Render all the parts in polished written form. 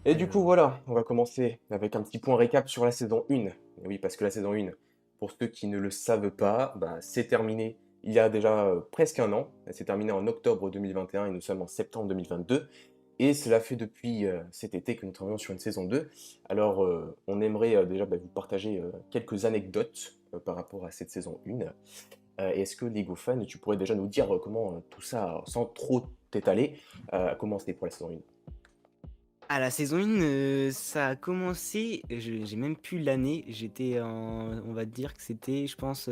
Et du coup, Alors, voilà, on va commencer avec un petit point récap sur la saison 1. Et oui, parce que la saison 1, pour ceux qui ne le savent pas, bah, c'est terminé il y a déjà presque un an. Elle s'est terminée en octobre 2021 et nous sommes en septembre 2022. Et cela fait depuis cet été que nous travaillons sur une saison 2. Alors, on aimerait déjà vous partager quelques anecdotes par rapport à cette saison 1. Est-ce que Lego Fan, tu pourrais déjà nous dire comment tout ça, sans trop t'étaler, a commencé pour la saison 1? à la saison 1, ça a commencé, j'ai même plus l'année, j'étais en on va dire que c'était, je pense,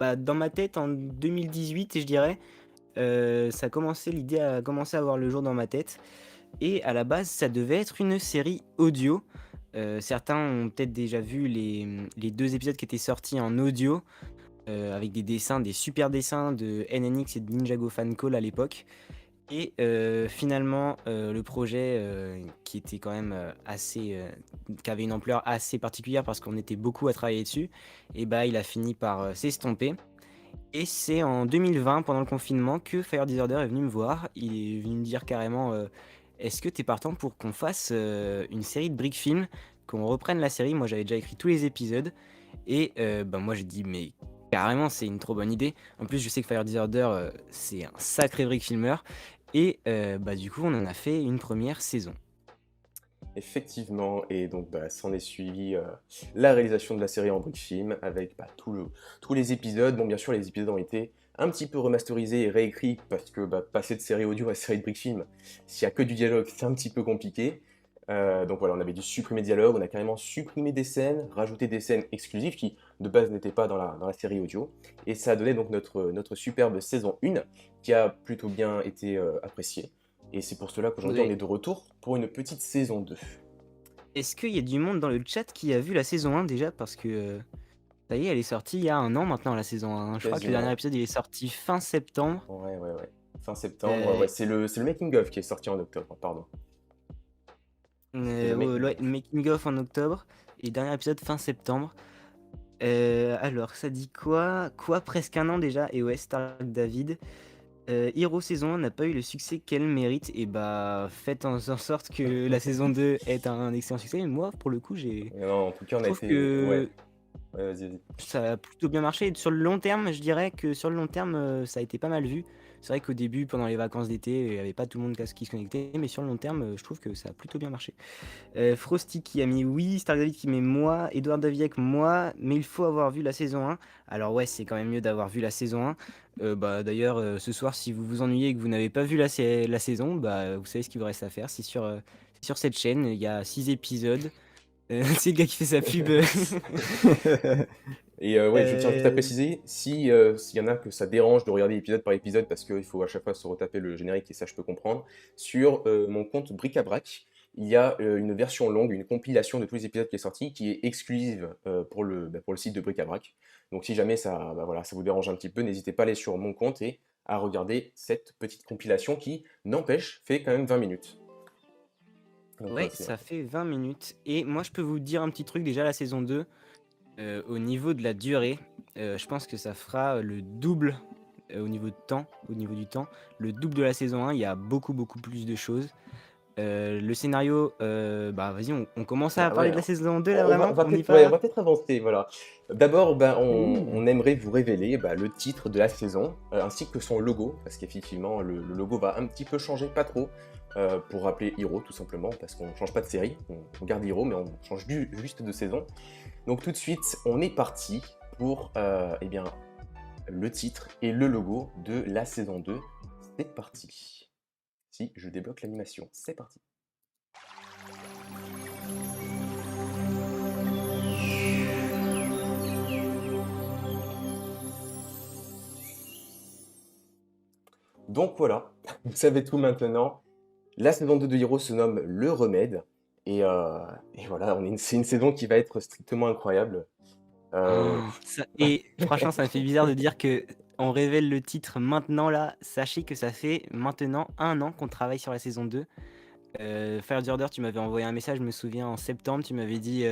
dans ma tête en 2018, je dirais. Ça a commencé L'idée a commencé à voir le jour dans ma tête et à la base, ça devait être une série audio. Certains ont peut-être déjà vu les 2 épisodes qui étaient sortis en audio, avec des dessins, des super dessins de NNX et de Ninjago Fan Call à l'époque. Et finalement, le projet, qui était quand même, qui avait une ampleur assez particulière parce qu'on était beaucoup à travailler dessus, et bah, il a fini par, s'estomper. Et c'est en 2020, pendant le confinement, que Fire Disorder est venu me voir. Il est venu me dire carrément, «Est-ce que tu es partant pour qu'on fasse, une série de brick film, qu'on reprenne la série?» Moi, j'avais déjà écrit tous les épisodes et bah, moi j'ai dit: «Mais carrément, c'est une trop bonne idée». En plus, je sais que Fire Disorder, c'est un sacré brick filmeur et bah, du coup, on en a fait une première saison. Effectivement, et donc s'en est suivi la réalisation de la série en brick film avec tous les épisodes. Bon, bien sûr, les épisodes ont été un petit peu remasterisés et réécrits parce que passer de série audio à série de brick film, s'il n'y a que du dialogue, c'est un petit peu compliqué. Donc voilà, on avait dû supprimer des dialogues, on a carrément supprimé des scènes, rajouté des scènes exclusives qui de base n'étaient pas dans la série audio. Et ça a donné donc notre superbe saison 1 qui a plutôt bien été appréciée. Et c'est pour cela qu'aujourd'hui on Ouais. est de retour pour une petite saison 2. Est-ce qu'il y a du monde dans le chat qui a vu la saison 1 déjà? Parce que, ça y est, elle est sortie il y a un an maintenant, la saison 1. Je crois que le dernier Quasiment. épisode, il est sorti fin septembre. Ouais, ouais, ouais. Fin septembre, Heu ouais, c'est le making of qui est sorti en octobre, pardon. C'est le Ouais, making ouais, of. making of en octobre et dernier épisode fin septembre. Alors ça dit quoi? Quoi, presque un an déjà? Et ouais, Stark David. Hero saison 1 n'a pas eu le succès qu'elle mérite et bah, faites en sorte que la saison 2 ait un excellent succès. Et moi, pour le coup, Non, en tout cas, je on a trouve été. Ouais, que ouais, vas-y, vas-y. ça a plutôt bien marché et sur le long terme, je dirais que sur le long terme, ça a été pas mal vu. C'est vrai qu'au début, pendant les vacances d'été, il y avait pas tout le monde qui se connectait, mais sur le long terme, je trouve que ça a plutôt bien marché. Frosty qui a mis oui, Stark David qui met moi, Edouard Daviek moi, mais il faut avoir vu la saison 1. Alors ouais, c'est quand même mieux d'avoir vu la saison 1. Bah, d'ailleurs, ce soir, si vous vous ennuyez et que vous n'avez pas vu la saison, bah, vous savez ce qu'il vous reste à faire. C'est sur cette chaîne, il y a 6 épisodes. C'est le gars qui fait sa pub. Et ouais, je tiens juste à Euh, préciser, si s'il y en a que ça dérange de regarder épisode par épisode parce qu'il faut à chaque fois se retaper le générique et ça je peux comprendre, sur mon compte Bric-à-Brac, il y a une version longue, une compilation de tous les épisodes qui est sortie, qui est exclusive pour le site de Bric-à-Brac. Donc si jamais ça, voilà, ça vous dérange un petit peu, n'hésitez pas à aller sur mon compte et à regarder cette petite compilation qui, n'empêche, fait quand même 20 minutes. Donc ouais, c'est ça fait 20 minutes. Et moi, je peux vous dire un petit truc déjà, la saison 2. Au niveau de la durée, je pense que ça fera le double, au niveau de temps, au niveau du temps, le double de la saison 1. Il y a beaucoup, beaucoup plus de choses. Le scénario, bah, vas-y, on commence à bah parler ouais, de la hein. saison 2 là, On vraiment? va On y peut-être ouais, on va? va peut-être avancer, voilà. D'abord, Ouh! on aimerait vous révéler le titre de la saison, ainsi que son logo, parce qu'effectivement, le logo va un petit peu changer, pas trop, pour rappeler Hero, tout simplement, parce qu'on ne change pas de série, on garde Hero, mais on change juste de saison. Donc tout de suite, on est parti pour eh bien, le titre et le logo de la saison 2. C'est parti. Si je débloque l'animation, c'est parti. Donc voilà, vous savez tout maintenant. La saison 2 de Hero se nomme Le Remède. Et voilà, c'est une saison qui va être strictement incroyable. Euh, Et franchement, ça me fait bizarre de dire que on révèle le titre maintenant là. Sachez que ça fait maintenant un an qu'on travaille sur la saison 2. Fire the Order, tu m'avais envoyé un message, je me souviens, en septembre, tu m'avais dit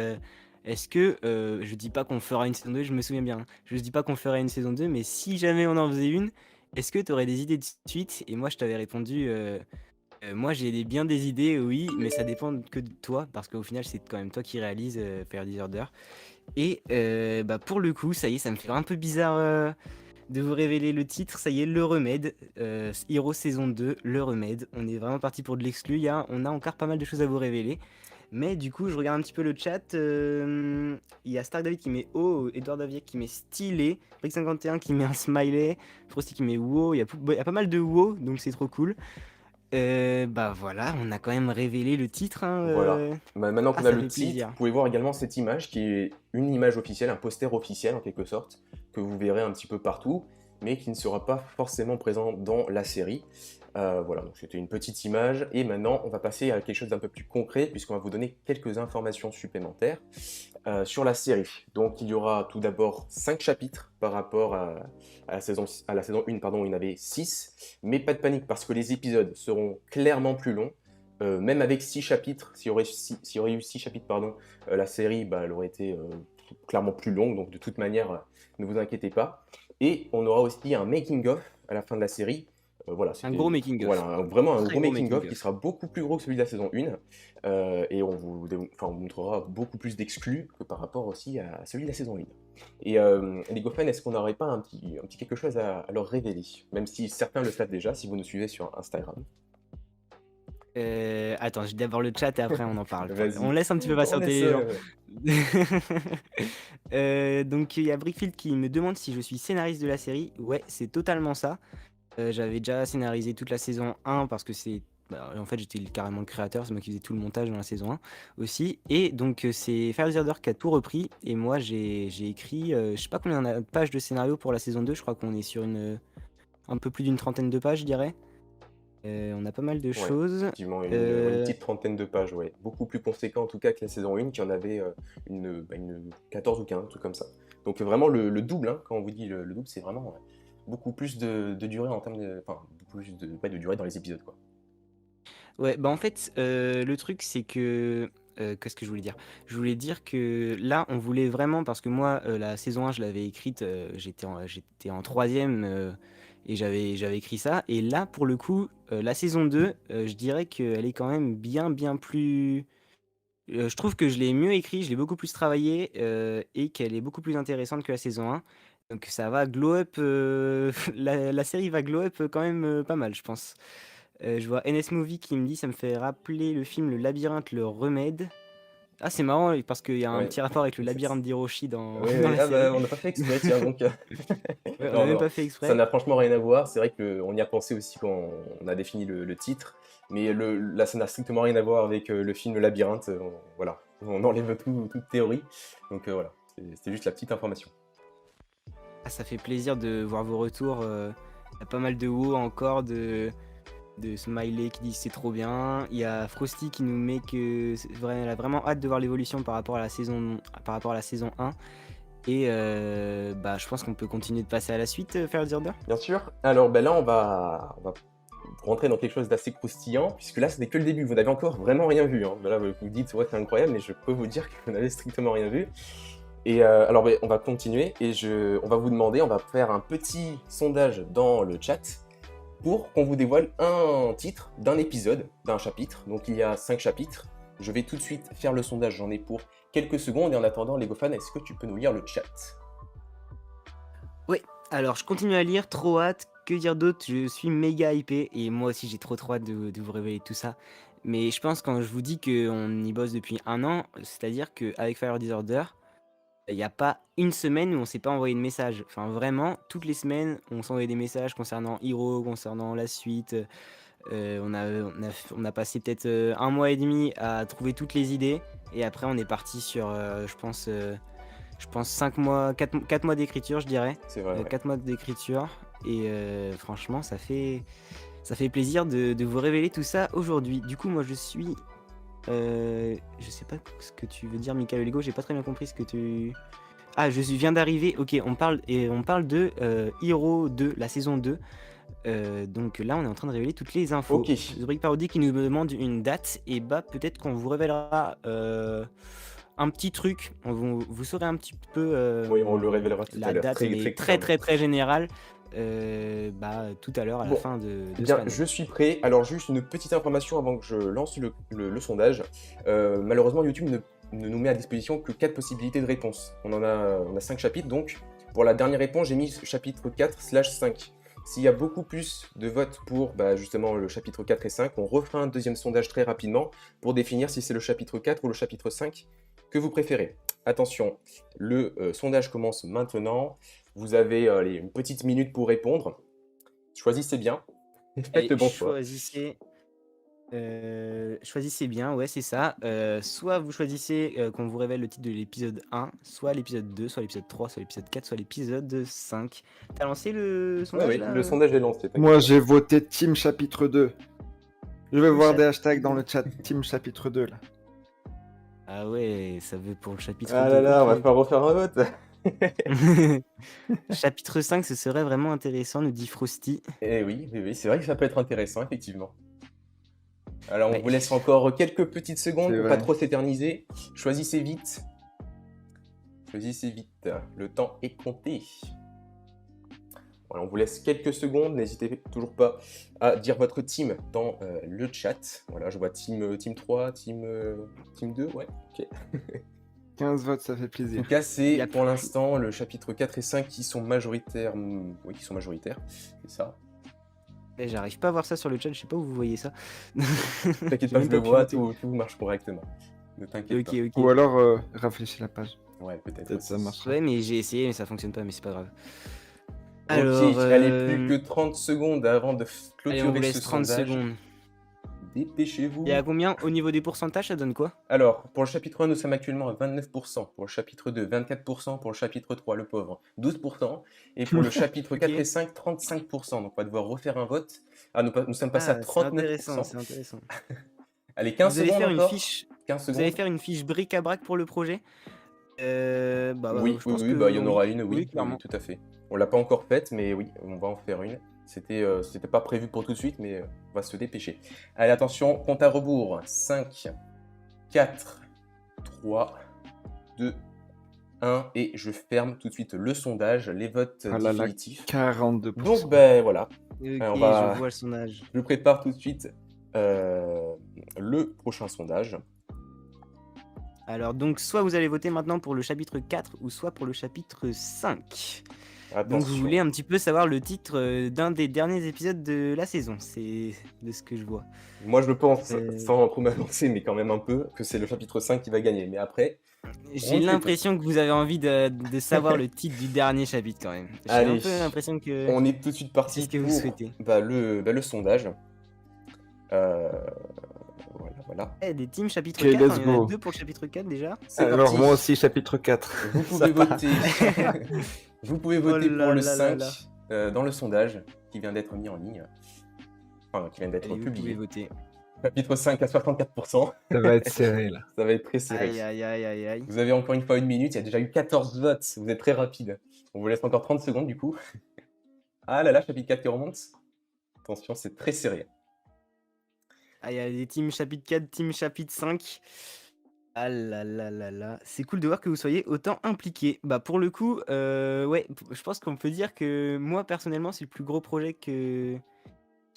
est-ce que, je dis pas qu'on fera une saison 2, je me souviens bien, hein. Je dis pas qu'on ferait une saison 2, mais si jamais on en faisait une, est-ce que tu aurais des idées de suite? Et moi, je t'avais répondu Moi, j'ai bien des idées, oui, mais ça dépend que de toi, parce qu'au final, c'est quand même toi qui réalise Fire Disorder. Et bah, pour le coup, ça y est, ça me fait un peu bizarre de vous révéler le titre. Ça y est, Le Remède, Hero saison 2, Le Remède. On est vraiment parti pour de l'exclu. On a encore pas mal de choses à vous révéler. Mais du coup, je regarde un petit peu le chat. Il y a Stark David qui met oh, Edouard Davier qui met stylé, Brick51 qui met un smiley, Frosty qui met wow. Il y a pas mal de wow, donc c'est trop cool. Bah voilà, on a quand même révélé le titre, hein, Voilà. Maintenant qu'on a ça le fait titre, plaisir. vous pouvez voir également cette image qui est une image officielle, un poster officiel en quelque sorte, que vous verrez un petit peu partout, mais qui ne sera pas forcément présent dans la série. Voilà, donc c'était une petite image, et maintenant on va passer à quelque chose d'un peu plus concret, puisqu'on va vous donner quelques informations supplémentaires sur la série. Donc il y aura tout d'abord 5 chapitres par rapport à la saison 1, pardon, où il y en avait 6, mais pas de panique parce que les épisodes seront clairement plus longs. Même avec 6 chapitres, s'il y aurait eu 6 chapitres, pardon, la série bah, elle aurait été clairement plus longue, donc de toute manière, ne vous inquiétez pas. Et on aura aussi un making-of à la fin de la série. Voilà, Un gros c'était making of. voilà, vraiment un Très gros gros making-of making qui of. sera beaucoup plus gros que celui de la saison 1. Et on vous montrera beaucoup plus d'exclus que par rapport aussi à celui de la saison 1. Et les GoFans, est-ce qu'on n'aurait pas un petit quelque chose à leur révéler? Même si certains le savent déjà, si vous nous suivez sur Instagram. Attends, j'ai d'abord le chat et après on en parle. On Vas-y. laisse un petit peu On patienter laisse. les gens. Donc il y a Brickfield qui me demande si je suis scénariste de la série. Ouais, c'est totalement ça. J'avais déjà scénarisé toute la saison 1 parce que en fait, j'étais carrément le créateur, c'est moi qui faisais tout le montage dans la saison 1 aussi. Et donc, c'est Fire Disorder qui a tout repris. Et moi, j'ai écrit, je sais pas combien on a de pages de scénario pour la saison 2. Je crois qu'on est sur un peu plus d'une trentaine de pages, je dirais. On a pas mal de Ouais, choses. effectivement, une Euh, petite trentaine de pages, ouais. Beaucoup plus conséquent en tout cas que la saison 1 qui en avait une 14 ou 15, un truc comme ça. Donc vraiment le double, hein, quand on vous dit le double, c'est vraiment beaucoup plus de durée en termes de. Enfin, beaucoup plus de durée dans les épisodes, quoi. Ouais, bah en fait, le truc, c'est que. Qu'est-ce que je voulais dire? Je voulais dire que là, on voulait vraiment, parce que moi, la saison 1, je l'avais écrite, j'étais en troisième et j'avais écrit ça. Et là, pour le coup, la saison 2, je dirais qu'elle est quand même bien plus. Je trouve que je l'ai mieux écrit, je l'ai beaucoup plus travaillé et qu'elle est beaucoup plus intéressante que la saison 1. Donc ça va glow up, la série va glow up quand même pas mal, je pense. Je vois NS Movie qui me dit ça me fait rappeler le film Le Labyrinthe, le Remède. Ah, c'est marrant parce qu'il y a un Ouais. petit rapport avec le labyrinthe d'Hiroshi dans, Oui, dans oui. la Ah série. bah on n'a pas fait exprès, tiens, donc. Ouais, on a Non, même non, pas fait ça exprès. n'a franchement rien à voir. C'est vrai qu'on y a pensé aussi quand on a défini le titre. Mais là, ça n'a strictement rien à voir avec le film Le Labyrinthe. Voilà, on enlève toute théorie. Donc voilà, c'était juste la petite information. Ah, ça fait plaisir de voir vos retours. Il y a pas mal de haut encore, de Smiley qui dit c'est trop bien. Il y a Frosty qui nous met que elle a vraiment hâte de voir l'évolution par rapport à la saison 1. Et bah, je pense qu'on peut continuer de passer à la suite, Fire Disorder. Bien sûr. Alors ben là, on va rentrer dans quelque chose d'assez croustillant, puisque là, ce n'est que le début. Vous n'avez encore vraiment rien vu, hein. Là, vous vous dites, ouais, c'est incroyable, mais je peux vous dire que vous n'avez strictement rien vu. Et alors, ben, on va continuer et on va vous demander, on va faire un petit sondage dans le chat pour qu'on vous dévoile un titre d'un épisode, d'un chapitre. Donc, il y a 5 chapitres. Je vais tout de suite faire le sondage, j'en ai pour quelques secondes. Et en attendant, LegoFan, est-ce que tu peux nous lire le chat? Oui, alors je continue à lire, trop hâte. Que dire d'autre? Je suis méga hypé et moi aussi j'ai trop hâte de vous révéler tout ça. Mais je pense quand je vous dis qu'on y bosse depuis un an, c'est-à-dire qu'avec Fire Disorder, il n'y a pas une semaine où on s'est pas envoyé de message. Enfin vraiment, toutes les semaines, on s'envoyait des messages concernant Hero, concernant la suite. On a passé peut-être un mois et demi à trouver toutes les idées et après on est parti sur, je pense 5 mois, 4 mois d'écriture, je dirais. C'est vrai, ouais. 4 mois d'écriture. Et franchement, ça fait plaisir de vous révéler tout ça aujourd'hui. Du coup, moi, je suis. Je sais pas ce que tu veux dire, Michael Lego. J'ai pas très bien compris ce que tu. Ah, viens d'arriver. Ok, on parle de Hero 2, la saison 2. Donc là, on est en train de révéler toutes les infos. Ok. The Brick Parody qui nous demande une date. Et bah, peut-être qu'on vous révélera un petit truc, vous saurez un petit peu Oui, on le révélera tout à la l'heure, date, très, mais très très clairement. très très générale, tout à l'heure, à la Bon, fin eh de ce bien, panel. je suis prêt. Alors, juste une petite information avant que je lance le sondage. Malheureusement, YouTube ne nous met à disposition que 4 possibilités de réponse. On a 5 chapitres, donc pour la dernière réponse, j'ai mis chapitre 4/5. S'il y a beaucoup plus de votes pour justement le chapitre 4 et 5, on refera un deuxième sondage très rapidement pour définir si c'est le chapitre 4 ou le chapitre 5 que vous préférez. Attention, le sondage commence maintenant. Vous avez une petite minute pour répondre. Choisissez bien et faites Et le bon choix. choisissez bien, ouais, c'est ça. Soit vous choisissez, qu'on vous révèle le titre de l'épisode 1, soit l'épisode 2, soit l'épisode 3, soit l'épisode 4, soit l'épisode 5. Tu lancé le Oui, sondage oui, là, le sondage est lancé, t'inquiète Moi, pas. j'ai voté Team chapitre 2. Je vais Team voir des chapitre hashtags dans 2. le chat Team chapitre 2 là. Ah ouais, ça veut pour le chapitre Ah 2, là là, on va OK. faire refaire un vote. Chapitre 5, ce serait vraiment intéressant, nous dit Frosty. Eh oui, oui, oui, c'est vrai que ça peut être intéressant, effectivement. Alors, on Ouais. vous laisse encore quelques petites secondes C'est pour pas vrai. trop s'éterniser. Choisissez vite. Choisissez vite. Le temps est compté. Voilà, on vous laisse quelques secondes. N'hésitez toujours pas à dire votre team dans le chat. Voilà, je vois team 3, team 2, ouais, ok. 15 votes, ça fait En plaisir. tout cas, Il c'est y a pour plus- l'instant le chapitre 4 et 5 qui sont majoritaires. Oui, qui sont majoritaires, c'est ça. J'arrive pas à voir ça sur le chat, je sais pas où vous voyez ça. T'inquiète J'ai pas, même je le pu vois, noter. tout marche correctement. Ne t'inquiète Ok, ok. Ou alors rafraîchis la page. pas. Ouais, peut-être. Peut-être ça aussi. marchera. Ouais, mais j'ai essayé, mais ça fonctionne pas, mais c'est pas grave. Ok, Alors, allez, plus que 30 secondes avant de allez, on vous clôturer laisse ce 30 sondage. secondes. Dépêchez-vous. Et à combien au niveau des pourcentages, ça donne quoi? Alors, pour le chapitre 1, nous sommes actuellement à 29%. Pour le chapitre 2, 24%. Pour le chapitre 3, le pauvre, 12%. Et pour le chapitre 4 Ok. et 5, 35%. Donc, on va devoir refaire un vote. Ah, nous sommes passés à Ah, c'est intéressant, 39%. c'est intéressant. Allez, 15 Vous allez secondes faire une encore. fiche, 15 vous allez secondes. faire une fiche bric-à-brac pour le projet? Oui, Je oui, pense oui, que il y en aura une, oui, oui, oui, clairement. tout à fait. On l'a pas encore faite, mais oui, on va en faire une. C'était pas prévu pour tout de suite, mais on va se dépêcher. Allez, attention, compte à rebours. 5, 4, 3, 2, 1, et je ferme tout de suite le sondage, les votes Ah là là, définitifs. 42%. Donc, voilà, Ok, on va- je vois le sondage. je prépare tout de suite le prochain sondage. Alors, donc, soit vous allez voter maintenant pour le chapitre 4, ou soit pour le chapitre 5. Donc, vous Attention. voulez un petit peu savoir le titre d'un des derniers épisodes de la saison, c'est de ce que je vois. Moi, je pense, Euh. sans trop m'avancer, mais quand même un peu, que c'est le chapitre 5 qui va gagner. Mais après, J'ai ne sait pas. l'impression que vous avez envie de savoir le titre du dernier chapitre quand même. J'ai un Allez, peu l'impression que on est tout de suite c'est parti ce que vous pour souhaitez. le sondage. Voilà. Des teams chapitre Ok, 4, let's il y en go. a 2 pour le chapitre 4 déjà. C'est Alors parti. moi aussi, chapitre 4. Vous pouvez voter. Vous pouvez voter Oh là pour le là 5 là dans le sondage qui vient d'être mis en ligne. Enfin, qui vient d'être Allez, vous pouvez publié. voter. Chapitre 5 à 64%. Ça va être serré là. Ça va être très serré. Aïe aïe aïe aïe aïe. Vous avez encore une fois une minute. Il y a déjà eu 14 votes. Vous êtes très rapide. On vous laisse encore 30 secondes du coup. Ah là là, chapitre 4 qui remonte. Attention, c'est très serré. Ah, il y a des teams chapitre 4, team chapitre 5. Ah là là là là. C'est cool de voir que vous soyez autant impliqués. Bah pour le coup, ouais, je pense qu'on peut dire que moi personnellement, c'est le plus gros projet qui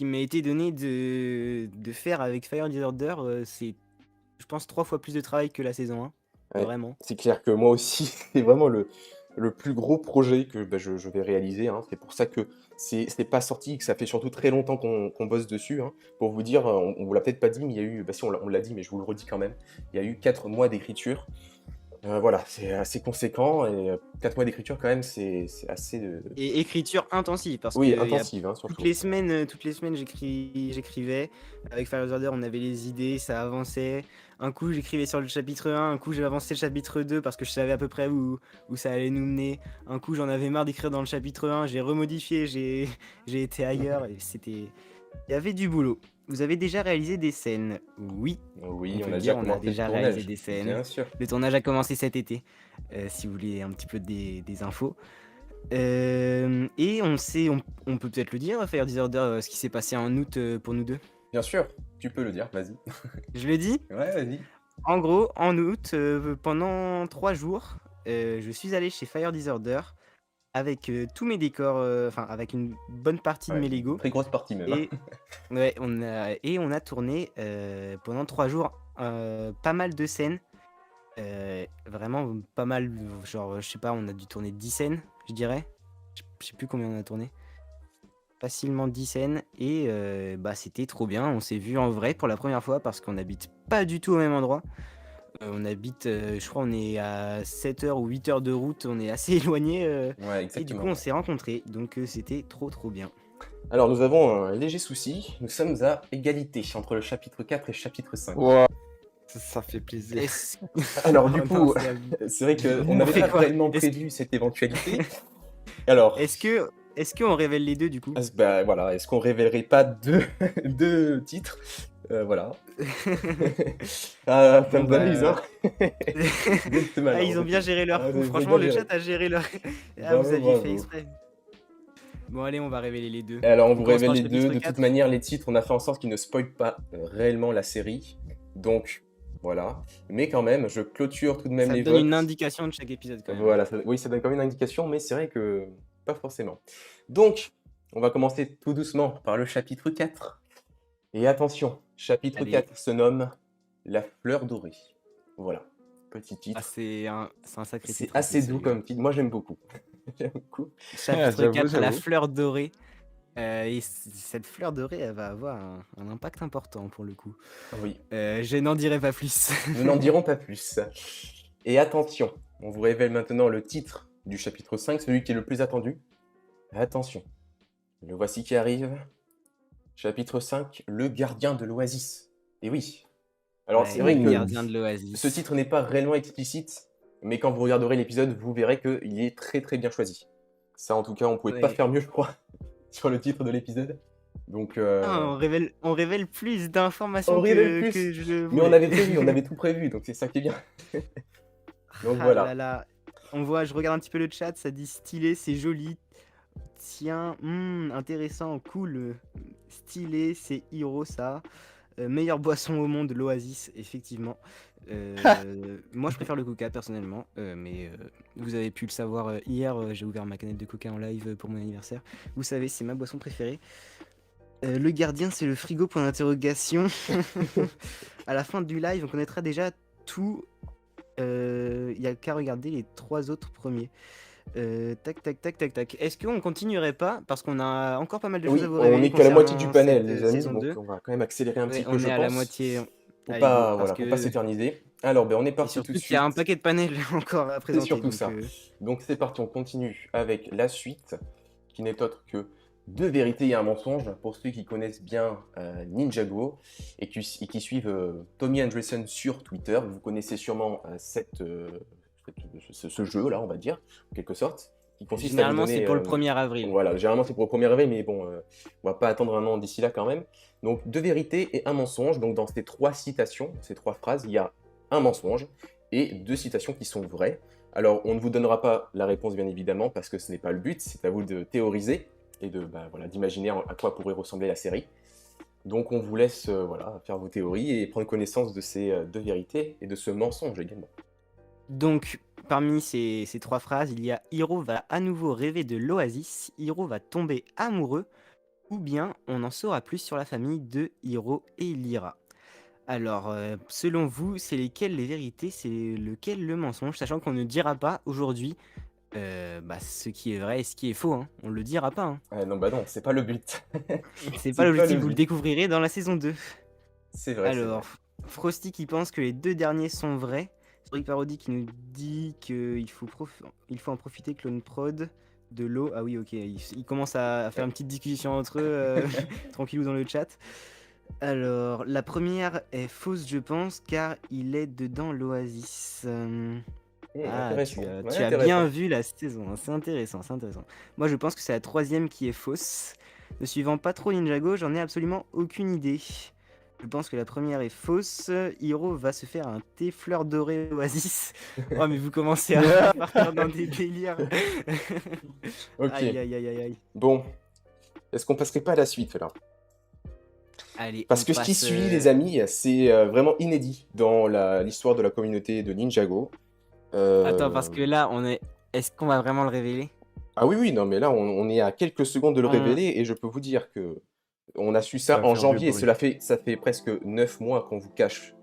m'a été donné de faire avec Fire Disorder. C'est, je pense, 3 fois plus de travail que la saison 1. Ouais. Vraiment. C'est clair que moi aussi, c'est vraiment le plus gros projet que je vais réaliser. Hein. C'est pour ça que c'est pas sorti, que ça fait surtout très longtemps qu'on bosse dessus. Hein. Pour vous dire, on vous l'a peut-être pas dit, mais il y a eu, si on l'a dit, mais je vous le redis quand même, il y a eu 4 mois d'écriture. Voilà, c'est assez conséquent, et 4 mois d'écriture quand même, c'est assez de... Et écriture intensive, parce Oui, que y a intensive, hein, surtout. toutes les semaines j'écrivais. Avec Fire Order, on avait les idées, ça avançait. Un coup, j'écrivais sur le chapitre 1, un coup, j'ai avancé le chapitre 2 parce que je savais à peu près où ça allait nous mener. Un coup, j'en avais marre d'écrire dans le chapitre 1, j'ai remodifié, j'ai été ailleurs, et c'était... Il y avait du boulot. Vous avez déjà réalisé des scènes? Oui. Oui, On on peut a le déjà dire, on a commencé le déjà tournage, réalisé des scènes. bien sûr. Le tournage a commencé cet été, si vous voulez un petit peu des infos. Et on peut peut-être le dire, Fire Disorder, ce qui s'est passé en août pour nous deux. Bien sûr, tu peux le dire, vas-y. Je le dis? Ouais, vas-y. En gros, en août, pendant 3 jours, je suis allé chez Fire Disorder avec, tous mes décors, enfin avec une bonne partie de Ouais, mes Lego très grosse partie même, hein. et ouais, on a tourné, pendant 3 jours, pas mal de scènes, vraiment pas mal, genre, je sais pas, on a dû tourner 10 scènes, je dirais. Je sais plus combien on a tourné. Facilement 10 scènes et bah, c'était trop bien. On s'est vu en vrai pour la première fois parce qu'on habite pas du tout au même endroit. On habite, je crois on est à 7 heures ou 8 heures de route, on est assez éloignés, Ouais, et du coup exactement, on ouais. s'est rencontrés, donc c'était trop bien. Alors, nous avons un léger souci. Nous sommes à égalité entre le chapitre 4 et le chapitre 5. Wow, ça fait plaisir. Est-ce Alors, du oh non, coup, c'est abusé. c'est vrai qu'on On n'avait fait pas quoi? réellement Est-ce prévu cette éventualité. Alors, est-ce que est-ce qu'on révèle les 2 du coup? bah, voilà, est-ce qu'on révélerait pas deux, deux titres? Voilà. Ah, ça Bon vous amuse, hein? bah, Vous êtes ah malin, ils vous ont bien êtes... géré leur Ah, coup, vous avez franchement bien le géré. chat a géré leur ah vous Bravo, aviez fait bravo. exprès. Bon allez, on va révéler les 2. Et alors, on On vous commence révèle par le les deux. chapitre De toute 4. manière, les titres, on a fait en sorte qu'ils ne spoilent pas réellement la série. Donc, voilà. Mais quand même, je clôture tout de même Ça les te donne une votes. indication de chaque épisode quand même, hein. Voilà, oui, ça donne quand même une indication, mais c'est vrai que pas forcément. Donc, on va commencer tout doucement par le chapitre 4. Et attention, chapitre Allez. 4 se nomme La fleur dorée. Voilà, petit Ah titre. c'est un sacré C'est titre en plus assez doux celui-là. comme titre. Moi, j'aime beaucoup. J'aime beaucoup. Ah, Chapitre j'avoue, 4, la j'avoue. fleur dorée. Et cette fleur dorée, elle va avoir un impact important pour le coup. Oui, Je n'en dirai pas plus. nous n'en dirons pas plus. Et attention, on vous révèle maintenant le titre du chapitre 5, celui qui est le plus attendu. Attention, le voici qui arrive. Chapitre 5, le gardien de l'oasis. Et oui. Alors, c'est Ouais, vrai le que gardien de ce l'oasis. titre n'est pas réellement explicite, mais quand vous regarderez l'épisode, vous verrez qu'il est très très bien choisi. Ça, en tout cas, on pouvait pas Ouais. faire mieux, je crois, sur le titre de l'épisode. Donc, Ah, on révèle plus d'informations on révèle que plus. je le Mais on voulais. avait prévu, on avait tout prévu, donc c'est ça qui est bien. Donc Ah là voilà. là. On voit, je regarde un petit peu le chat, ça dit stylé, c'est joli. Tiens, intéressant, cool. Stylé, c'est Hiro ça. Meilleure boisson au monde, l'Oasis, effectivement. Moi, je préfère le coca personnellement, mais vous avez pu le savoir hier, j'ai ouvert ma canette de coca en live pour mon anniversaire. Vous savez, c'est ma boisson préférée. Le gardien, c'est le frigo, point d'interrogation. À la fin du live, on connaîtra déjà tout. Il n'y a qu'à regarder les 3 autres premiers. Tac, tac, tac, tac, tac. Est-ce qu'on continuerait pas? Parce qu'on a encore pas mal de choses à Oui, vous on révéler n'est qu'à la moitié du concernant panel, cette les amis, saison donc 2. on va quand même accélérer un Ouais, petit peu, on je est à la pense, moitié. pour Allez, go, pas, parce voilà, pour pas que. s'éterniser. Alors, ben, on est Et parti tout surtout de qu'il y a un suite. paquet de panels encore à C'est présenter. surtout Donc, ça. Donc c'est parti, on continue avec la suite, qui n'est autre que Deux vérités et un mensonge, pour ceux qui connaissent bien Ninjago et qui suivent Tommy Andresen sur Twitter. Vous connaissez sûrement ce jeu-là, on va dire, en quelque sorte, qui consiste à vous généralement, c'est donner... pour le 1er avril. Voilà, généralement c'est pour le 1er avril, mais bon, on va pas attendre un an d'ici là quand même. Donc deux vérités et un mensonge. Donc dans ces 3 citations, ces 3 phrases, il y a un mensonge et 2 citations qui sont vraies. Alors, on ne vous donnera pas la réponse, bien évidemment, parce que ce n'est pas le but, c'est à vous de théoriser et d'imaginer à quoi pourrait ressembler la série. Donc, on vous laisse faire vos théories et prendre connaissance de ces 2 vérités et de ce mensonge également. Donc, parmi ces 3 phrases, il y a Hiro va à nouveau rêver de l'Oasis, Hiro va tomber amoureux, ou bien on en saura plus sur la famille de Hiro et Lyra. Alors, selon vous, c'est lesquelles les vérités, c'est lequel le mensonge, sachant qu'on ne dira pas aujourd'hui ce qui est vrai et ce qui est faux, hein. On le dira pas, hein. Non, bah non, c'est pas le but. C'est C'est pas pas l'objectif, le vous le but. découvrirez dans la saison 2. C'est vrai, c'est vrai. Alors, Frosty qui pense que les 2 derniers sont vrais. Story Parody qui nous dit qu'il faut en profiter, Clone Prod, de l'eau. Ah oui, ok, ils commencent à faire une petite discussion entre eux, tranquillou dans le chat. Alors, la première est fausse, je pense, car il est dedans l'Oasis. Ah, Intéressant. tu Ouais, as bien intéressant. vu la saison, hein. C'est intéressant, c'est intéressant. Moi, je pense que c'est la 3e qui est fausse. Ne suivant pas trop Ninjago, j'en ai absolument aucune idée. Je pense que la première est fausse. Hiro va se faire un thé fleur dorée Oasis. Oh, mais vous commencez à partir dans des délires. Ok. Aïe, aïe, aïe, aïe, aïe. Bon, est-ce qu'on passerait pas à la suite là? Allez, Parce on que ce qui passe. suit, les amis, c'est vraiment inédit dans l'histoire de la communauté de Ninjago. Attends, parce Euh, que là, on est. Est-ce qu'on va vraiment le révéler? Ah oui, oui, non, mais là, on est à quelques secondes de le On... révéler et je peux vous dire que on a su Ça ça va en faire du janvier et bruit. ça fait presque 9 mois qu'on vous cache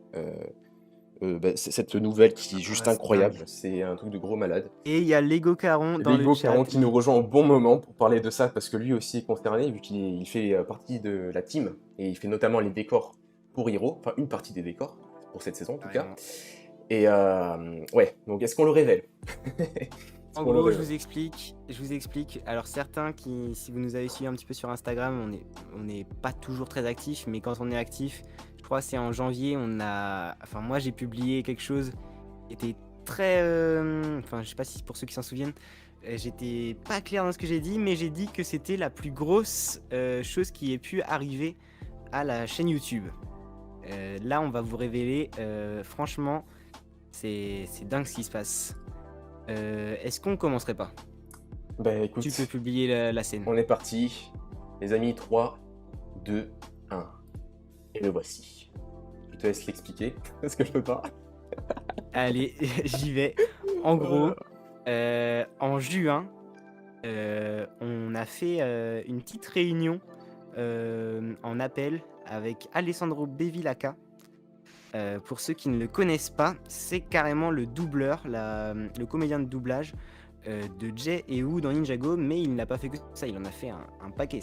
cette nouvelle qui est juste Ah, c'est dingue. incroyable. C'est un truc de gros malade. Et il y a Lego Caron dans le Lego chat. Caron qui nous rejoint au bon moment pour parler de ça parce que lui aussi est concerné vu qu'il fait partie de la team et il fait notamment les décors pour Hiro, enfin une partie des décors pour cette saison en tout cas. Carrément. Et ouais, donc est-ce qu'on le révèle? Est-ce En qu'on le gros, je révèle? vous explique. Alors certains qui, si vous nous avez suivi un petit peu sur Instagram, on n'est pas toujours très actif, mais quand on est actif, je crois que c'est en janvier, enfin moi j'ai publié quelque chose qui était très, enfin je sais pas si pour ceux qui s'en souviennent, j'étais pas clair dans ce que j'ai dit, mais j'ai dit que c'était la plus grosse chose qui ait pu arriver à la chaîne YouTube. Là, on va vous révéler, franchement, c'est dingue ce qui se passe. Est-ce qu'on commencerait pas? Ben écoute, Tu peux publier la scène. on est parti. Les amis, 3, 2, 1. Et le voici. Je te laisse l'expliquer, parce que je peux pas. Allez, j'y vais. En gros, en juin, on a fait une petite réunion en appel avec Alessandro Bevilacqua. Pour ceux qui ne le connaissent pas, c'est carrément le doubleur, le comédien de doublage de Jay et Woo dans Ninjago, mais il n'a pas fait que ça, il en a fait un paquet.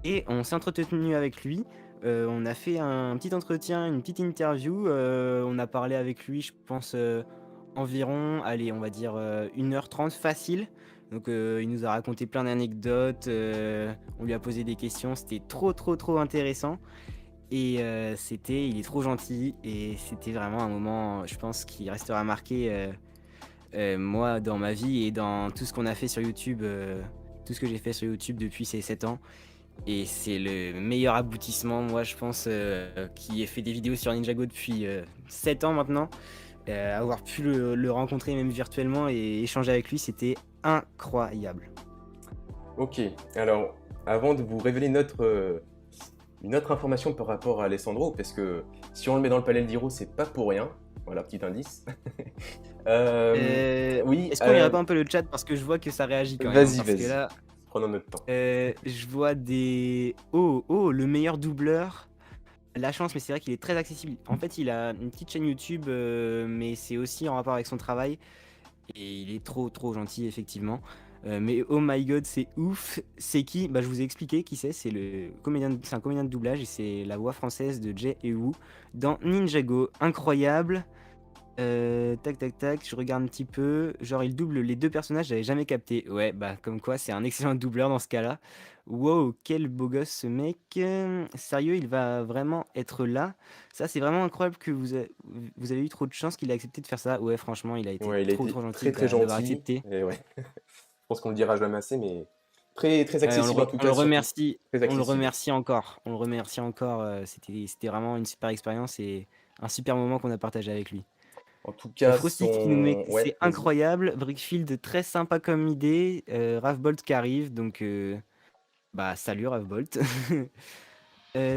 Et on s'est entretenu avec lui, on a fait un petit entretien, une petite interview, on a parlé avec lui, je pense, environ, allez, on va dire 1h30 facile. Donc il nous a raconté plein d'anecdotes, on lui a posé des questions, c'était trop intéressant. Et il est trop gentil et c'était vraiment un moment, je pense, qui restera marqué, moi, dans ma vie et dans tout ce qu'on a fait sur YouTube, tout ce que j'ai fait sur YouTube depuis ces 7 ans. Et c'est le meilleur aboutissement, moi, je pense, qui ai fait des vidéos sur Ninjago depuis 7 ans maintenant. Avoir pu le rencontrer même virtuellement et échanger avec lui, c'était incroyable. Ok, alors, avant de vous révéler une autre information par rapport à Alessandro, parce que si on le met dans le panel d'Hiro, c'est pas pour rien. Voilà, petit indice. Oui, Est-ce qu'on irait pas un peu le chat parce que je vois que ça réagit quand même, hein, vas-y, parce que vas-y. là, Prenons notre temps. je vois des le meilleur doubleur. La chance, mais c'est vrai qu'il est très accessible. En fait, il a une petite chaîne YouTube, mais c'est aussi en rapport avec son travail. Et il est trop gentil, effectivement. Mais oh my god, c'est ouf. C'est qui? Bah, je vous ai expliqué qui c'est. C'est un comédien de doublage et c'est la voix française de Jay et Woo dans Ninjago. Incroyable. Tac, je regarde un petit peu. Genre, il double les deux personnages, j'avais jamais capté. Ouais, bah, comme quoi, c'est un excellent doubleur dans ce cas-là. Wow, quel beau gosse ce mec. Sérieux, il va vraiment être là. Ça, c'est vraiment incroyable que vous avez eu trop de chance qu'il a accepté de faire ça. Ouais, franchement, il a été Ouais, il a trop été gentil très d'avoir gentil. accepté. Et ouais, je pense qu'on le dira jamais assez, mais très Ouais, accessible en tout on le cas, surtout. remercie. Très On le accessible. remercie encore. On le remercie encore. C'était vraiment une super expérience et un super moment qu'on a partagé avec lui. En tout cas, Frosty qui nous met Ouais, c'est vas-y. incroyable, Brickfield très sympa comme idée, Ravbolt qui arrive donc bah salut Ravbolt.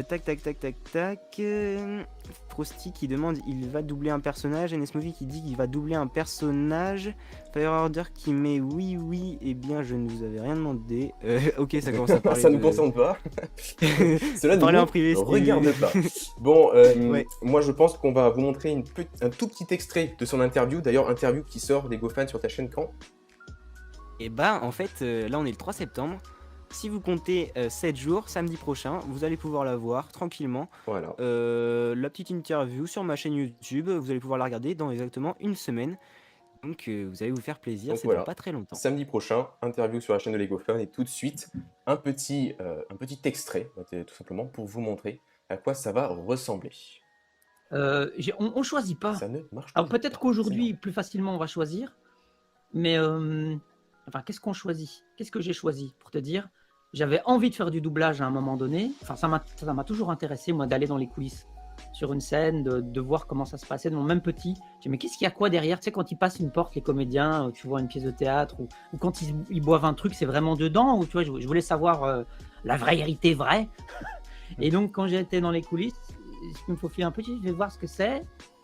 Tac, Frosty qui demande il va doubler un personnage, NSMovie qui dit qu'il va doubler un personnage, Fire Order qui met oui, eh bien je ne vous avais rien demandé. OK, ça commence à parler Ça ne nous de concerne pas. Cela ne parler en nous privé si regarde pas. Bon, Ouais. moi je pense qu'on va vous montrer un tout petit extrait de son interview. D'ailleurs, interview qui sort des GoFans sur ta chaîne quand? Et bah en fait là on est le 3 septembre. Si vous comptez 7 jours, samedi prochain, vous allez pouvoir la voir tranquillement. Voilà. La petite interview sur ma chaîne YouTube, vous allez pouvoir la regarder dans exactement une semaine. Donc vous allez vous faire plaisir, Donc c'est dans voilà. pas très longtemps. Samedi prochain, interview sur la chaîne de Lego Fun et tout de suite, un petit extrait, tout simplement, pour vous montrer à quoi ça va ressembler. On choisit pas. Ça ne marche Alors pas. peut-être qu'aujourd'hui, plus facilement, on va choisir. Mais enfin, qu'est-ce qu'on choisit? Qu'est-ce que j'ai choisi? Pour te dire, j'avais envie de faire du doublage à un moment donné. Enfin, ça m'a toujours intéressé, moi, d'aller dans les coulisses sur une scène, de voir comment ça se passait. De mon même petit, je dis, mais qu'est-ce qu'il y a quoi derrière? Tu sais, quand ils passent une porte, les comédiens, tu vois une pièce de théâtre, ou quand ils boivent un truc, c'est vraiment dedans, ou tu vois, je voulais savoir la vérité vraie. Et donc, quand j'étais dans les coulisses, je me faufile un petit, je vais voir ce que c'est.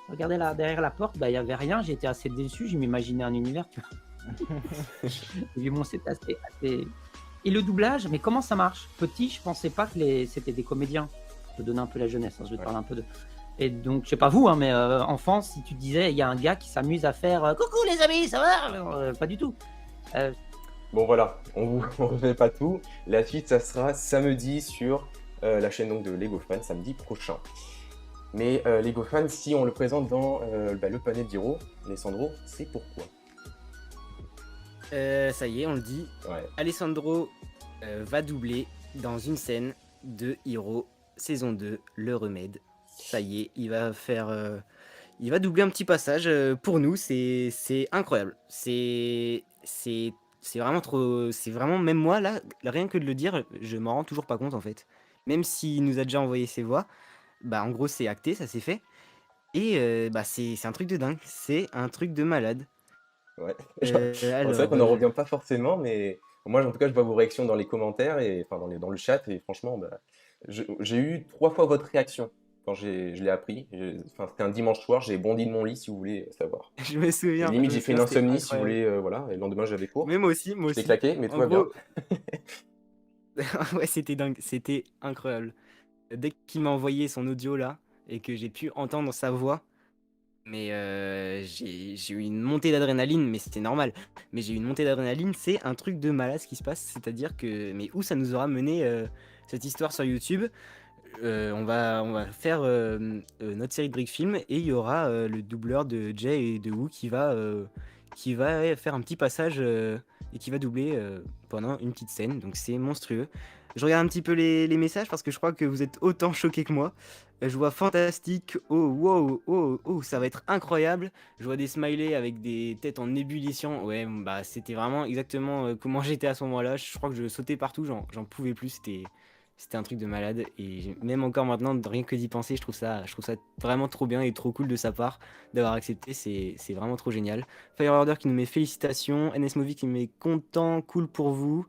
Regardez là, derrière la porte, bah, il n'y avait rien. J'étais assez déçu. Je m'imaginais un univers. Et bon, c'est assez. Et le doublage, mais comment ça marche? Petit, je pensais pas que c'était des comédiens. Je peux donner un peu la jeunesse, hein, je vais te Ouais. parler un peu de. Et donc, je sais pas vous, hein, mais enfance, si tu disais, il y a un gars qui s'amuse à faire coucou les amis, ça va? Pas du tout. Euh, Bon voilà, on refait pas tout. La suite, ça sera samedi sur la chaîne donc de Lego Fan, samedi prochain. Mais Lego Fan, si on le présente dans le panel d'Hiro, Alessandro, c'est pourquoi? Ça y est, on le dit. Ouais. Alessandro va doubler dans une scène de Hero saison 2, le remède. Ça y est, il va doubler un petit passage pour nous. C'est incroyable. C'est vraiment trop. C'est vraiment, même moi, là, rien que de le dire, je m'en rends toujours pas compte en fait. Même s'il nous a déjà envoyé ses voix, bah en gros, c'est acté, ça s'est fait. Et bah, c'est un truc de dingue. C'est un truc de malade. Ouais. C'est vrai Alors, qu'on n'en revient pas forcément, mais moi, en tout cas, je vois vos réactions dans les commentaires et enfin dans le chat, et franchement, bah, j'ai eu 3 fois votre réaction quand je l'ai appris. Enfin, c'était un dimanche soir, j'ai bondi de mon lit, si vous voulez savoir. je me Et souviens, limite, j'ai fait une c'était insomnie, si vous incroyable. voulez, voilà, et le lendemain, j'avais cours. Mais moi aussi, moi Je l'ai aussi. claqué, mais tout En va bien. gros, ouais, c'était dingue, c'était incroyable. Dès qu'il m'a envoyé son audio là et que j'ai pu entendre sa voix, mais j'ai eu une montée d'adrénaline, mais c'était normal. Mais j'ai eu une montée d'adrénaline, c'est un truc de malade ce qui se passe. C'est-à-dire que, mais où ça nous aura mené cette histoire sur YouTube? On va faire notre série de Brick Film et il y aura le doubleur de Jay et de Woo qui va faire un petit passage et qui va doubler pendant une petite scène. Donc c'est monstrueux. Je regarde un petit peu les messages parce que je crois que vous êtes autant choqués que moi. Je vois fantastique, oh wow, oh, oh, ça va être incroyable. Je vois des smileys avec des têtes en ébullition. Ouais, bah c'était vraiment exactement comment j'étais à ce moment-là. Je crois que je sautais partout, j'en pouvais plus. C'était un truc de malade. Et même encore maintenant, rien que d'y penser, je trouve ça vraiment trop bien et trop cool de sa part d'avoir accepté. C'est vraiment trop génial. Fire Order qui nous met félicitations. NS Movie qui met content, cool pour vous.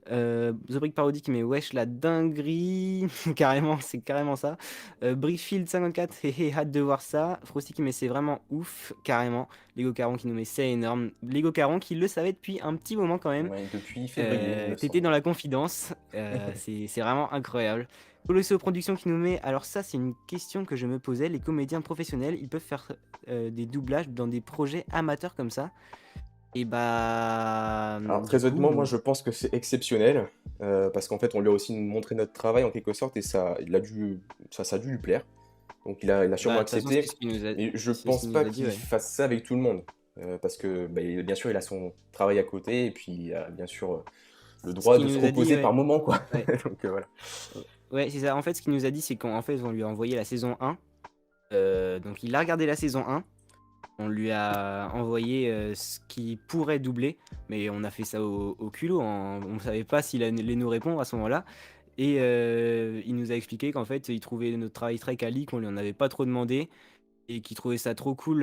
The Brick Parody qui met wesh la dinguerie. Carrément, c'est carrément ça. Brickfield 54, hé hâte de voir ça. Frosty qui met c'est vraiment ouf, carrément. Lego Caron qui nous met c'est énorme. Lego Caron qui le savait depuis un petit moment quand même. Ouais, depuis février, il me T'étais semble. dans la confidence, c'est vraiment incroyable. Colosso Productions qui nous met, alors ça c'est une question que je me posais, les comédiens professionnels, ils peuvent faire des doublages dans des projets amateurs comme ça. Et bah... Alors, Du très honnêtement, moi, coup, je pense que c'est exceptionnel, parce qu'en fait, on lui a aussi montré notre travail en quelque sorte, et ça a dû lui plaire. Donc, il a sûrement bah, de toute façon c'est accepté. ce qu'il nous a, Mais je c'est ce pense qu'il pas nous a dit, qu'il ouais. fasse ça avec tout le monde, parce que, bah, bien sûr, il a son travail à côté, et puis il a bien sûr le Ce droit qu'il de se nous a dit, reposer par ouais. moment, quoi. Ouais, Donc, voilà. ouais c'est ça. En fait, ce qu'il nous a dit, c'est qu'en fait, on lui a envoyé la saison 1. Donc il a regardé la saison 1. On lui a envoyé ce qui pourrait doubler, mais on a fait ça au culot. On ne savait pas s'il allait nous répondre à ce moment-là. Et il nous a expliqué qu'en fait, il trouvait notre travail très quali, qu'on lui en avait pas trop demandé, et qu'il trouvait ça trop cool,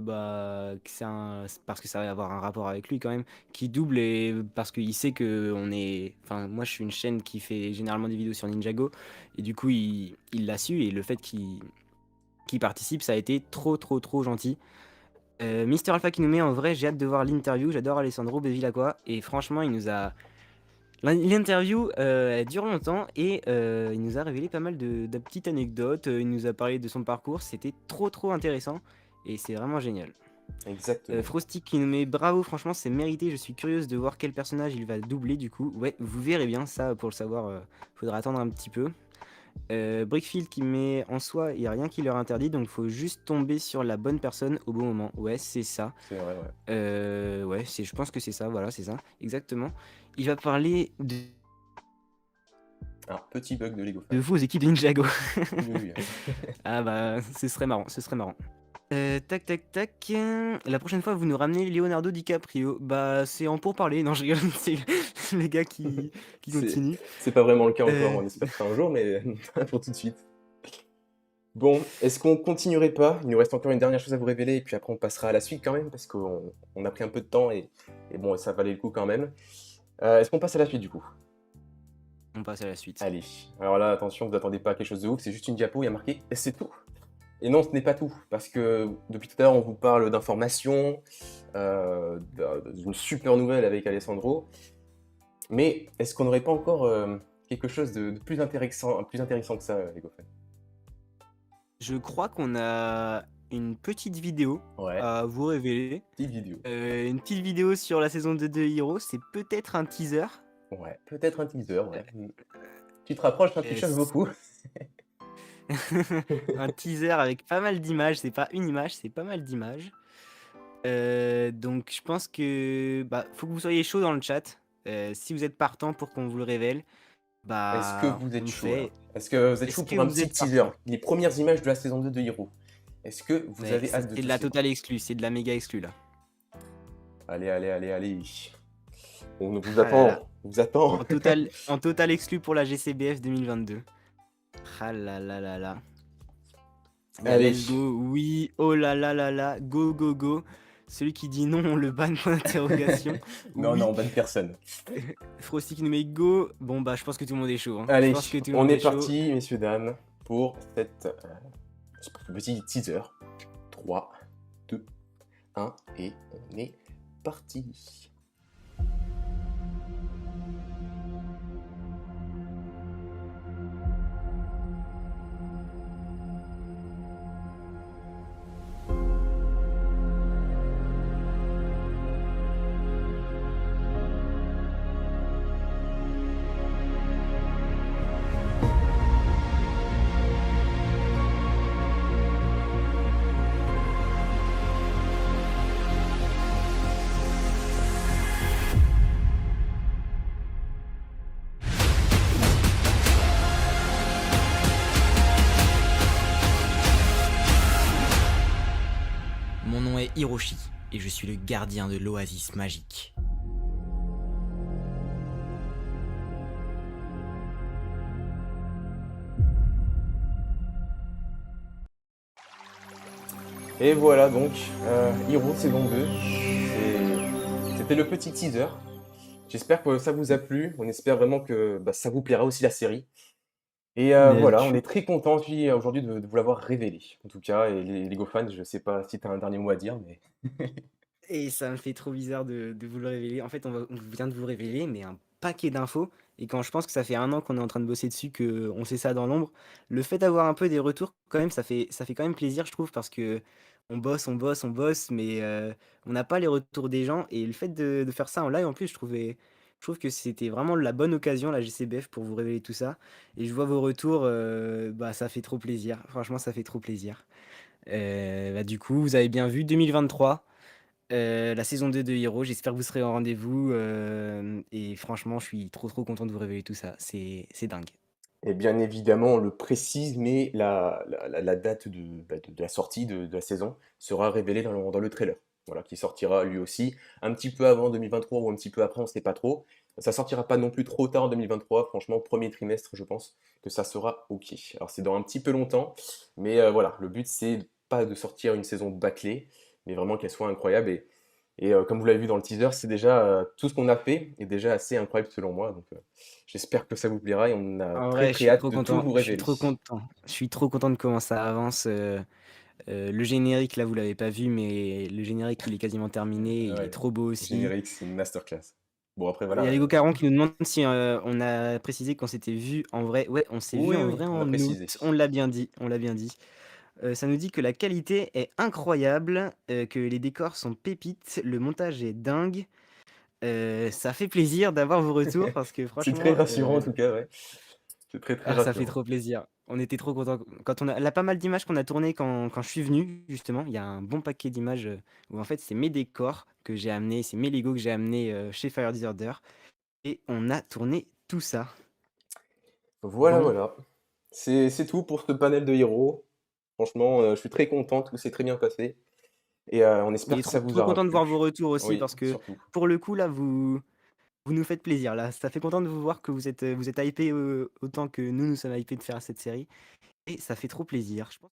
parce que ça va avoir un rapport avec lui quand même, qui double, et parce qu'il sait que on est. Enfin, moi, je suis une chaîne qui fait généralement des vidéos sur Ninjago, et du coup, il l'a su, et le fait qu'il participe, ça a été trop, trop, trop gentil. Mister Alpha qui nous met en vrai, j'ai hâte de voir l'interview, j'adore Alessandro Bevilacqua et franchement il nous a... L'interview elle dure longtemps et il nous a révélé pas mal de petites anecdotes, il nous a parlé de son parcours, c'était trop trop intéressant et c'est vraiment génial. Exactement. Frosty qui nous met bravo, franchement c'est mérité, je suis curieuse de voir quel personnage il va doubler du coup. Ouais, vous verrez bien ça, pour le savoir, faudra attendre un petit peu. Brickfield qui met en soi, il n'y a rien qui leur interdit, donc il faut juste tomber sur la bonne personne au bon moment. Ouais, c'est ça. C'est vrai, ouais. Ouais, je pense que c'est ça, voilà, c'est ça, exactement. Il va parler Un petit bug de Lego de Fan. vos équipes de Ninjago. Oui, oui. Ah bah, ce serait marrant, ce serait marrant. Tac, tac, tac. La prochaine fois, vous nous ramenez Leonardo DiCaprio. Bah, c'est en pourparler. Non, je rigole, c'est les gars qui continuent. C'est pas vraiment le cas encore, Euh, on espère que c'est un jour, mais pas pour tout de suite. Bon, est-ce qu'on continuerait pas? Il nous reste encore une dernière chose à vous révéler, et puis après on passera à la suite quand même, parce qu'on a pris un peu de temps, et bon, ça valait le coup quand même. Est-ce qu'on passe à la suite du coup? On passe à la suite. Allez, alors là, attention, vous attendez pas à quelque chose de ouf, c'est juste une diapo, il y a marqué « c'est tout ». Et non, ce n'est pas tout, parce que depuis tout à l'heure, on vous parle d'informations, d'une super nouvelle avec Alessandro, mais est-ce qu'on n'aurait pas encore quelque chose de plus intéressant que ça, les Goffin? Je crois qu'on a une petite vidéo Ouais, à vous révéler. petite vidéo. Une petite vidéo sur la saison 2 de Hero, c'est peut-être un teaser. Ouais, peut-être un teaser, ouais. Tu te rapproches, hein, tu Et cherches beaucoup. un teaser avec pas mal d'images, c'est pas une image, c'est pas mal d'images. Donc je pense que faut que vous soyez chaud dans le chat. Si vous êtes partant pour qu'on vous le révèle, Est-ce que vous on êtes le chaud, là? fait. Est-ce que vous êtes Est-ce chaud que pour un vous petit êtes teaser? partant? Les premières images de la saison 2 de Hero. Est-ce que vous Ouais, avez hâte de c'est tout de la suivre? totale exclue, c'est de la méga exclue là. Allez, allez, allez, allez. On vous Ah là là. attend, on vous attend. En total exclu pour la GCBF 2022. Ah là là là là. Allez. Let's go, oui, oh là là là là, go go go. Celui qui dit non, on le banne point d'interrogation. Non, Oui. non, bonne personne. Frosty qui nous met go. Bon je pense que tout le monde est chaud. Hein. Allez, je pense que tout le on monde est chaud. parti, messieurs, dames, pour ce petit teaser. 3, 2, 1, et on est parti. Mon nom est Hiroshi et je suis le gardien de l'oasis magique. Et voilà donc, Hero saison 2. C'était le petit teaser. J'espère que ça vous a plu. On espère vraiment que ça vous plaira aussi la série. Et Mais voilà, tu- on est très content aujourd'hui de vous l'avoir révélé. En tout cas, et les GoFans, je sais pas si tu as un dernier mot à dire, mais Et ça me fait trop bizarre de vous le révéler. En fait, on vient de vous révéler, mais un paquet d'infos. Et quand je pense que ça fait un an qu'on est en train de bosser dessus, qu'on sait ça dans l'ombre, le fait d'avoir un peu des retours, quand même, ça fait quand même plaisir, je trouve, parce que on bosse, on bosse, on bosse, mais on n'a pas les retours des gens. Et le fait de faire ça en live, en plus, je trouve que c'était vraiment la bonne occasion, la GCBF, pour vous révéler tout ça. Et je vois vos retours, ça fait trop plaisir. Franchement, ça fait trop plaisir. Du coup, vous avez bien vu, 2023. La saison 2 de Hero, j'espère que vous serez au rendez-vous. Et franchement, je suis trop content de vous révéler tout ça. C'est dingue. et bien évidemment, on le précise, mais la date de la sortie de la saison sera révélée dans le trailer. Voilà, qui sortira lui aussi un petit peu avant 2023 ou un petit peu après, on ne sait pas trop. Ça sortira pas non plus trop tard en 2023, franchement, premier trimestre, je pense que ça sera OK. Alors c'est dans un petit peu longtemps, mais voilà, le but c'est pas de sortir une saison bâclée, mais vraiment qu'elle soit incroyable. Et comme vous l'avez vu dans le teaser, c'est déjà tout ce qu'on a fait est déjà assez incroyable selon moi. Donc j'espère que ça vous plaira et on a En très vrai, je très suis hâte trop de tout content. vous Je suis révéler. trop content. Je suis trop content de comment ça avance. Le générique, là, vous l'avez pas vu, mais le générique, il est quasiment terminé. Il Ouais, est trop beau le aussi. générique, c'est une masterclass. Bon après Il y a voilà. Lego Caron qui nous demande si on a précisé qu'on s'était vu en vrai. Ouais, on s'est vu Oui en oui, vrai on a en précisé. août. On l'a bien dit. On l'a bien dit. Ça nous dit que la qualité est incroyable, que les décors sont pépites, le montage est dingue. Ça fait plaisir d'avoir vos retours parce que C'est très franchement, rassurant en tout cas, ouais. C'est très très ça fait rassurant. trop plaisir. On était trop contents. Quand on a là, pas mal d'images qu'on a tournées quand je suis venu, justement. Il y a un bon paquet d'images où en fait, c'est mes décors que j'ai amenés, c'est mes Lego que j'ai amenés chez Fire Disorder. Et on a tourné tout ça. Voilà Bon, voilà. C'est tout pour ce panel de héros. Franchement, je suis très content, tout s'est très bien passé. Et on espère et que ça trop, vous trop aura content de voir plu. vos retours aussi Oui, parce que surtout. pour le coup, là, vous nous faites plaisir. Là, ça fait content de vous voir que vous êtes hypés autant que nous sommes hypés de faire cette série. Et ça fait trop plaisir. Je pense